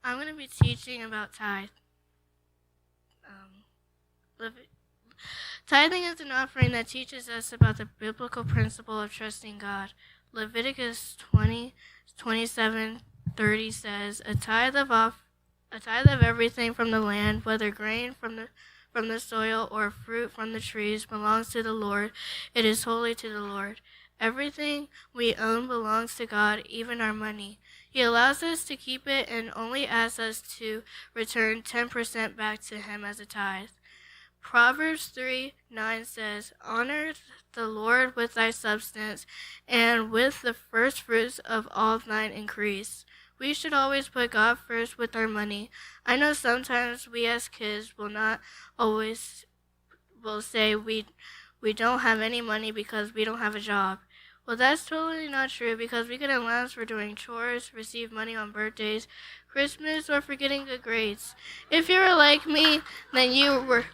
I'm going to be teaching about tithe. Tithing is an offering that teaches us about the biblical principle of trusting God. Leviticus 20:27-30 says, A tithe of everything from the land, whether grain from the soil or fruit from the trees, belongs to the Lord. It is holy to the Lord. Everything we own belongs to God, even our money. He allows us to keep it and only asks us to return 10% back to Him as a tithe. Proverbs 3:9 says, Honor the Lord with thy substance, and with the first fruits of all thine increase. We should always put God first with our money. I know sometimes we as kids will say we don't have any money because we don't have a job. Well, that's totally not true because we get allowance for doing chores, receive money on birthdays, Christmas, or for getting good grades. If you were like me, then you were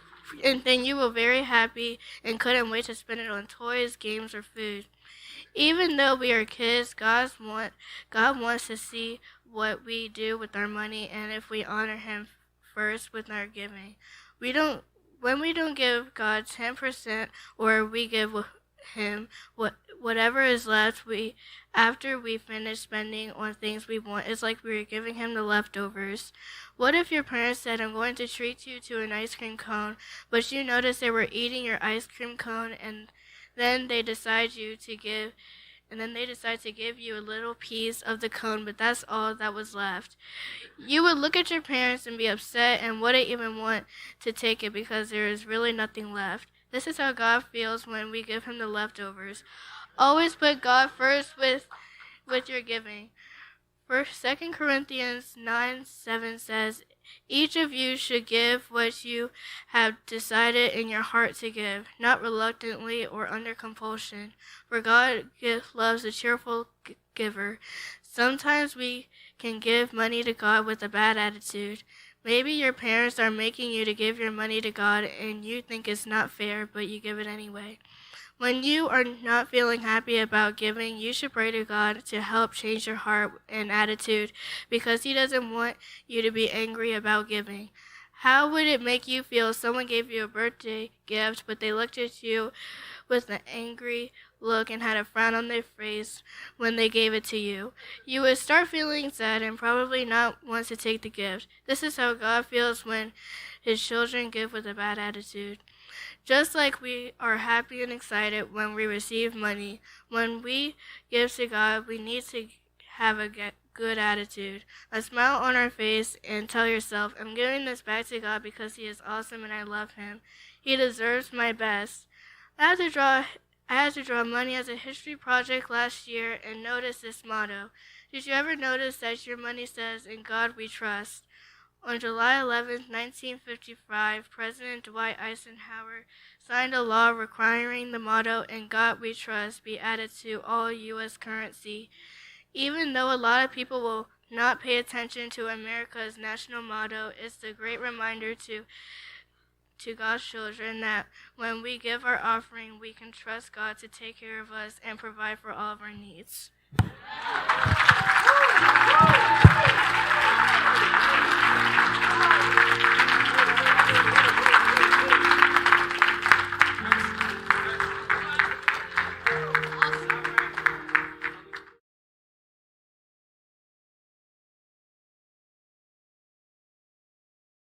very happy and couldn't wait to spend it on toys, games, or food. Even though we are kids, God wants to see what we do with our money and if we honor Him first with our giving. When we don't give God 10% or we give Him whatever is left, after we finish spending on things we want, it's like we were giving Him the leftovers. What if your parents said, I'm going to treat you to an ice cream cone, but you noticed they were eating your ice cream cone and then they decide to give you a little piece of the cone, but that's all that was left. You would look at your parents and be upset and wouldn't even want to take it because there is really nothing left. This is how God feels when we give Him the leftovers. Always put God first with your giving. 2 Corinthians 9:7 says, Each of you should give what you have decided in your heart to give, not reluctantly or under compulsion, for God loves a cheerful giver. Sometimes we can give money to God with a bad attitude. Maybe your parents are making you to give your money to God and you think it's not fair, but you give it anyway. When you are not feeling happy about giving, you should pray to God to help change your heart and attitude because He doesn't want you to be angry about giving. How would it make you feel if someone gave you a birthday gift, but they looked at you with an angry look and had a frown on their face when they gave it to you? You would start feeling sad and probably not want to take the gift. This is how God feels when His children give with a bad attitude. Just like we are happy and excited when we receive money, when we give to God, we need to have a good attitude, a smile on our face, and tell yourself, I'm giving this back to God because He is awesome and I love Him. He deserves my best. I had to draw money as a history project last year and notice this motto. Did you ever notice that your money says, In God we trust? On July 11, 1955, President Dwight Eisenhower signed a law requiring the motto, In God We Trust, be added to all U.S. currency. Even though a lot of people will not pay attention to America's national motto, it's a great reminder to God's children that when we give our offering, we can trust God to take care of us and provide for all of our needs.